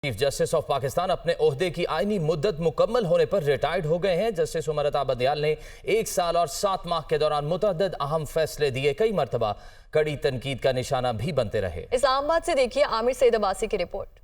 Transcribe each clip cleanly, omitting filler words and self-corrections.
Chief justice of Pakistan اپنے عہدے کی آئینی مدت مکمل ہونے پر ریٹائرڈ ہو گئے ہیں۔ جسٹس عمر عطا بندیال نے 1 سال اور 7 ماہ کے دوران متعدد اہم فیصلے دیے، کئی مرتبہ کڑی تنقید کا نشانہ بھی بنتے رہے۔ اسلام آباد سے دیکھیے عامر سعید عباسی کی رپورٹ۔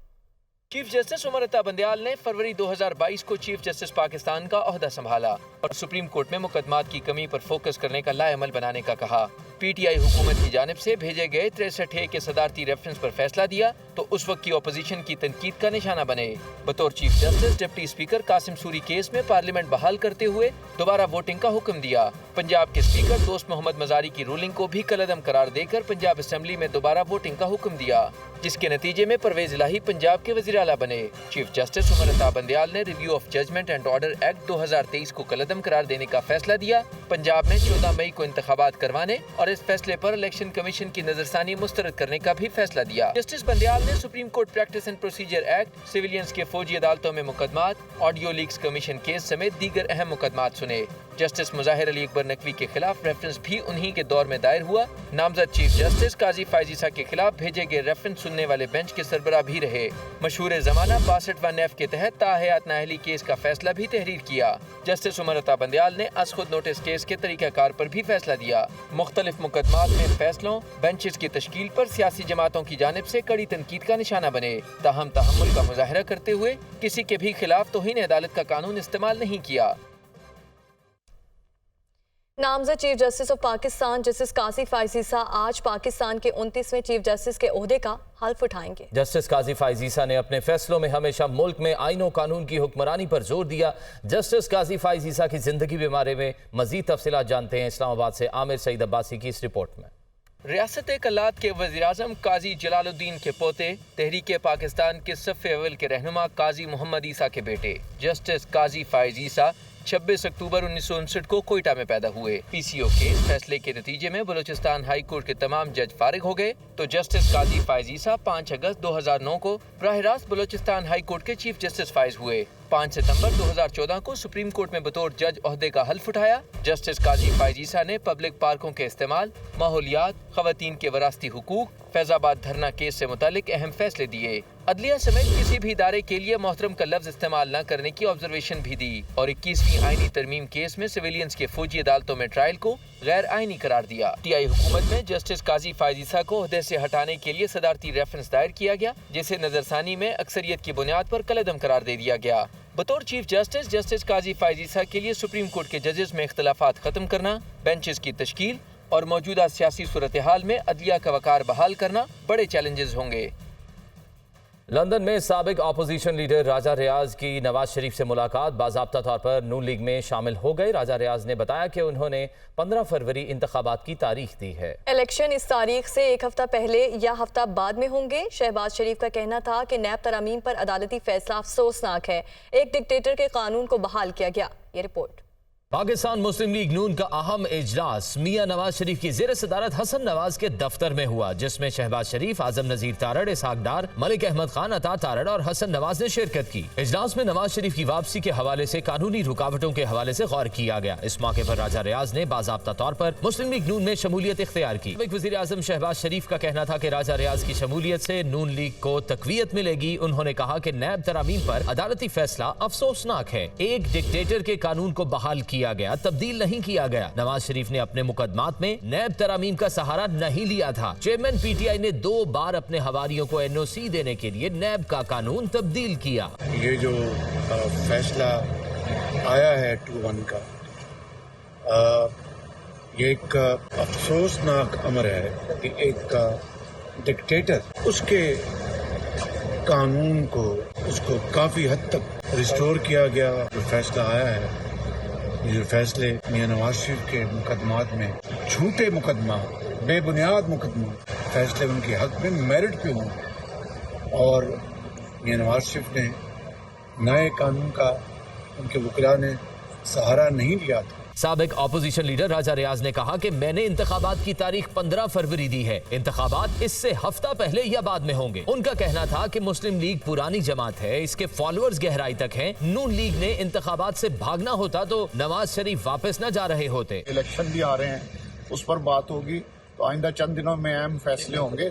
چیف جسٹس عمر عطا بندیال نے فروری 2022 کو چیف جسٹس پاکستان کا عہدہ سنبھالا اور سپریم کورٹ میں مقدمات کی کمی پر فوکس کرنے کا لائعمل بنانے کا کہا۔ پی ٹی آئی حکومت کی جانب سے بھیجے گئے 63A کے صدارتی ریفرنس پر فیصلہ دیا تو اس وقت کی اپوزیشن کی تنقید کا نشانہ بنے۔ بطور chief justice deputy speaker Qasim sorry case میں پارلیمنٹ بحال کرتے ہوئے دوبارہ ووٹنگ کا حکم دیا۔ پنجاب کے اسپیکر دوست محمد مزاری کی رولنگ کو بھی کالعدم قرار دے کر پنجاب اسمبلی میں دوبارہ ووٹنگ کا حکم دیا، جس کے نتیجے میں پرویز الہی پنجاب کے وزیر اعلیٰ بنے۔ چیف جسٹس عمر عطا بندیال نے review of judgment and order act 2023 کو کالعدم قرار دینے کا فیصلہ دیا۔ پنجاب میں 14 مئی کو انتخابات کروانے اور اس فیصلے پر الیکشن کمیشن کی نظر ثانی مسترد کرنے کا بھی فیصلہ دیا۔ جسٹس بندیال نے supreme court practice and procedure act, civilians کے فوجی عدالتوں میں مقدمات، آڈیو لیکس کمیشن کیس سمیت دیگر اہم مقدمات سنے۔ جسٹس مظاہر علی اکبر نقوی کے خلاف ریفرنس بھی انہی کے دور میں دائر ہوا۔ نامزد چیف جسٹس قاضی فائز عیسیٰ کے خلاف بھیجے گئے ریفرنس سننے والے بینچ کے سربراہ بھی رہے۔ مشہور زمانہ 62(F) کے تحت تاحیات نااہلی کیس کا فیصلہ بھی تحریر کیا۔ جسٹس عمر عطا بندیال نے از خود نوٹس کیس کے طریقہ کار پر بھی فیصلہ دیا۔ مختلف مقدمات میں فیصلوں، بینچز کی تشکیل پر سیاسی جماعتوں کی جانب سے کڑی تنقید کا نشانہ بنے، تاہم تحمل کا مظاہرہ کرتے ہوئے کسی کے بھی خلاف توہین عدالت کا قانون استعمال نہیں کیا۔ نامزد chief justice of Pakistan justice قاضی فائز عیسیٰ آج پاکستان کے 29ویں چیف جسٹس کے عہدے کا حلف اٹھائیں گے۔ جسٹس قاضی فائز عیسیٰ نے اپنے فیصلوں میں ہمیشہ ملک میں آئین و قانون کی حکمرانی پر زور دیا۔ جسٹس قاضی فائز عیسیٰ کی زندگی کے بارے میں مزید تفصیلات جانتے ہیں اسلام آباد سے عامر سعید عباسی کی اس رپورٹ میں۔ ریاست کلات کے وزیراعظم قاضی جلال الدین کے پوتے، تحریک پاکستان کے صف اول کے رہنما قاضی محمد عیسیٰ کے بیٹے جسٹس قاضی فائز عیسیٰ 26 اکتوبر 1959 کو کوئٹہ میں پیدا ہوئے۔ پی سی او کیس فیصلے کے نتیجے میں بلوچستان ہائی کورٹ کے تمام جج فارغ ہو گئے تو جسٹس قاضی فائز عیسیٰ 5 اگست 2009 کو براہ راست بلوچستان ہائی کورٹ کے چیف جسٹس فائز ہوئے۔ 5 ستمبر 2014 کو سپریم کورٹ میں بطور جج عہدے کا حلف اٹھایا۔ جسٹس قاضی فائز عیسیٰ نے پبلک پارکوں کے استعمال، ماحولیات، خواتین کے وراثتی حقوق، فیض آباد دھرنا کیس سے متعلق اہم فیصلے دیے۔ عدلیہ سمیت کسی بھی ادارے کے لیے محترم کا لفظ استعمال نہ کرنے کی آبزرویشن بھی دی اور 21ویں آئینی ترمیم کیس میں سویلینز کے فوجی عدالتوں میں ٹرائل کو غیر آئینی قرار دیا۔ ٹی آئی حکومت میں جسٹس قاضی فائز عیسیٰ کو عہدے سے ہٹانے کے لیے صدارتی ریفرنس دائر کیا گیا، جسے نظر ثانی میں اکثریت کی بنیاد پر کالعدم قرار دے دیا گیا۔ بطور چیف جسٹس جسٹس قاضی فائز عیسیٰ کے لیے سپریم کورٹ کے ججز میں اختلافات ختم کرنا، بینچز کی تشکیل اور موجودہ سیاسی صورتحال میں عدلیہ کا وقار بحال کرنا بڑے چیلنجز ہوں گے۔ لندن میں سابق اپوزیشن لیڈر راجہ ریاض کی نواز شریف سے ملاقات باضابطہ طور پر نون لیگ میں شامل ہو گئے۔ راجہ ریاض نے بتایا کہ انہوں نے 15 فروری انتخابات کی تاریخ دی ہے۔ الیکشن اس تاریخ سے 1 ہفتہ پہلے یا ہفتہ بعد میں ہوں گے۔ شہباز شریف کا کہنا تھا کہ نیب ترامیم پر عدالتی فیصلہ افسوسناک ہے، ایک ڈکٹیٹر کے قانون کو بحال کیا گیا۔ یہ رپورٹ۔ پاکستان مسلم لیگ نون کا اہم اجلاس میاں نواز شریف کی زیر صدارت حسن نواز کے دفتر میں ہوا، جس میں شہباز شریف، اعظم نذیر تارڑ، اسحاق ڈار، ملک احمد خان، عطا تارڑ اور حسن نواز نے شرکت کی۔ اجلاس میں نواز شریف کی واپسی کے حوالے سے قانونی رکاوٹوں کے حوالے سے غور کیا گیا۔ اس موقع پر راجہ ریاض نے باضابطہ طور پر مسلم لیگ نون میں شمولیت اختیار کی۔ وزیر اعظم شہباز شریف کا کہنا تھا کہ راجہ ریاض کی شمولیت سے نون لیگ کو تقویت ملے گی۔ انہوں نے کہا کہ نیب ترامیم پر عدالتی فیصلہ افسوسناک ہے، ایک ڈکٹیٹر کے قانون کو بحال کیا گیا، تبدیل نہیں کیا گیا۔ نواز شریف نے اپنے مقدمات میں نیب ترامیم کا سہارا نہیں لیا تھا۔ چیئرمین پی ٹی آئی نے 2 بار اپنے حواریوں کو این او سی دینے کے لیے نیب کا قانون تبدیل کیا۔ یہ جو فیصلہ آیا ہے 2-1 کا، یہ ایک افسوسناک امر ہے کہ ایک ڈکٹیٹر اس کے قانون کو کافی حد تک ریسٹور کیا گیا۔ جو فیصلہ آیا ہے، جو فیصلے میاں نواز شریف کے مقدمات میں جھوٹے مقدمات، بے بنیاد مقدمات، فیصلے ان کے حق میں میرٹ پہ ہوں اور میاں نواز شریف نے نئے قانون کا ان کے وکلاء نے سہارا نہیں لیا تھا۔ سابق اپوزیشن لیڈر راجہ ریاض نے کہا کہ میں نے انتخابات کی تاریخ 15 فروری دی ہے، انتخابات اس سے ہفتہ پہلے یا بعد میں ہوں گے۔ ان کا کہنا تھا کہ مسلم لیگ پرانی جماعت ہے، اس کے فالوورز گہرائی تک ہیں، نون لیگ نے انتخابات سے بھاگنا ہوتا تو نواز شریف واپس نہ جا رہے ہوتے۔ الیکشن بھی آ رہے ہیں، اس پر بات ہوگی تو آئندہ چند دنوں میں اہم فیصلے ہوں گے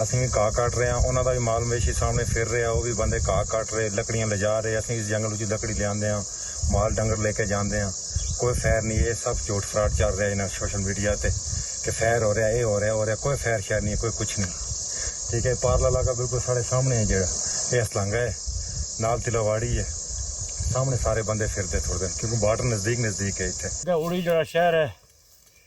ਅਸੀਂ ਵੀ ਘਾਹ ਕੱਟ ਰਹੇ ਹਾਂ, ਉਹਨਾਂ ਦਾ ਵੀ ਮਾਲ ਮਵੇਸ਼ੀ ਸਾਹਮਣੇ ਫਿਰ ਰਿਹਾ, ਉਹ ਵੀ ਬੰਦੇ ਘਾਹ ਕੱਟ ਰਹੇ, ਲੱਕੜੀਆਂ ਲਿਜਾ ਰਹੇ। ਅਸੀਂ ਇਸ ਜੰਗਲ ਵਿੱਚ ਲੱਕੜੀ ਲਿਆਉਂਦੇ ਹਾਂ, ਮਾਲ ਡੰਗਰ ਲੈ ਕੇ ਜਾਂਦੇ ਹਾਂ। ਕੋਈ ਖੈਰ ਨਹੀਂ, ਇਹ ਸਭ ਝੂਠ ਫਰਾਡ ਚੱਲ ਰਿਹਾ ਇਹਨਾਂ ਸੋਸ਼ਲ ਮੀਡੀਆ ਤੇ ਕਿ ਖੈਰ ਹੋ ਰਿਹਾ, ਇਹ ਹੋ ਰਿਹਾ। ਕੋਈ ਖੈਰ ਸ਼ੈਰ ਨਹੀਂ ਹੈ, ਕੋਈ ਕੁਛ ਨਹੀਂ। ਠੀਕ ਹੈ, ਪਾਰਲਾ ਇਲਾਕਾ ਬਿਲਕੁਲ ਸਾਡੇ ਸਾਹਮਣੇ ਹੈ, ਜਿਹੜਾ ਇਹ ਅਸਲੰਗਾ ਹੈ, ਨਾਲ ਤਿਲਵਾੜੀ ਹੈ, ਸਾਹਮਣੇ ਸਾਰੇ ਬੰਦੇ ਫਿਰਦੇ ਤੁਰਦੇ ਕਿਉਂਕਿ ਬਾਰਡਰ ਨਜ਼ਦੀਕ ਹੈ ਇੱਥੇ। ਉੜੀ ਜਿਹੜਾ ਸ਼ਹਿਰ ਹੈ,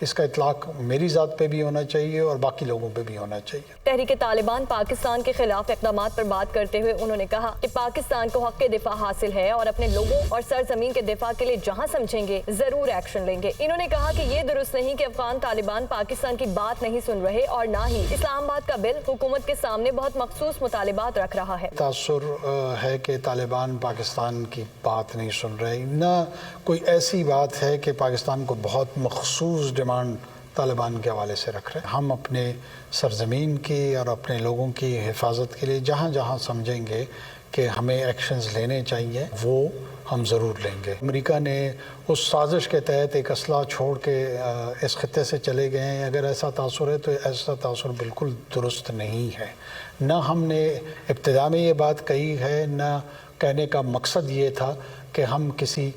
اس کا اطلاق میری ذات پہ بھی ہونا چاہیے اور باقی لوگوں پہ بھی ہونا چاہیے۔ تحریک طالبان پاکستان کے خلاف اقدامات پر بات کرتے ہوئے انہوں نے کہا کہ پاکستان کو حق دفاع حاصل ہے اور اپنے لوگوں اور سرزمین کے دفاع کے لیے جہاں سمجھیں گے ضرور ایکشن لیں گے۔ انہوں نے کہا کہ یہ درست نہیں کہ افغان طالبان پاکستان کی بات نہیں سن رہے اور نہ ہی اسلام آباد کا بل حکومت کے سامنے بہت مخصوص مطالبات رکھ رہا ہے۔ تاثر ہے کہ طالبان پاکستان کی بات نہیں سن رہے، نہ کوئی ایسی بات ہے کہ پاکستان کو بہت مخصوص ڈیمانڈ طالبان کے حوالے سے رکھ رہے ہیں۔ ہم اپنے سرزمین کی اور اپنے لوگوں کی حفاظت کے لیے جہاں جہاں سمجھیں گے کہ ہمیں ایکشنز لینے چاہیے وہ ہم ضرور لیں گے۔ امریکہ نے اس سازش کے تحت ایک اسلحہ چھوڑ کے اس خطے سے چلے گئے ہیں، اگر ایسا تاثر ہے تو ایسا تاثر بالکل درست نہیں ہے۔ نہ ہم نے ابتدا میں یہ بات کہی ہے، نہ کہنے کا مقصد یہ تھا کہ ہم کسی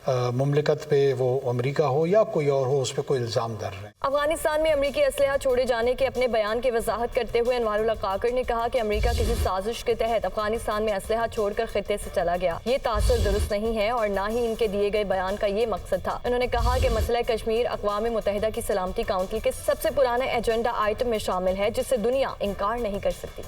مملکت پہ، وہ امریکہ ہو یا کوئی اور ہو، اس پہ کوئی الزام در رہے ہیں۔ افغانستان میں امریکی اسلحہ چھوڑے جانے کے اپنے بیان کی وضاحت کرتے ہوئے انوار اللہ کاکڑ نے کہا کہ امریکہ کسی سازش کے تحت افغانستان میں اسلحہ چھوڑ کر خطے سے چلا گیا، یہ تاثر درست نہیں ہے اور نہ ہی ان کے دیے گئے بیان کا یہ مقصد تھا۔ انہوں نے کہا کہ مسئلہ کشمیر اقوام متحدہ کی سلامتی کونسل کے سب سے پرانے ایجنڈا آئٹم میں شامل ہے، جس سے دنیا انکار نہیں کر سکتی۔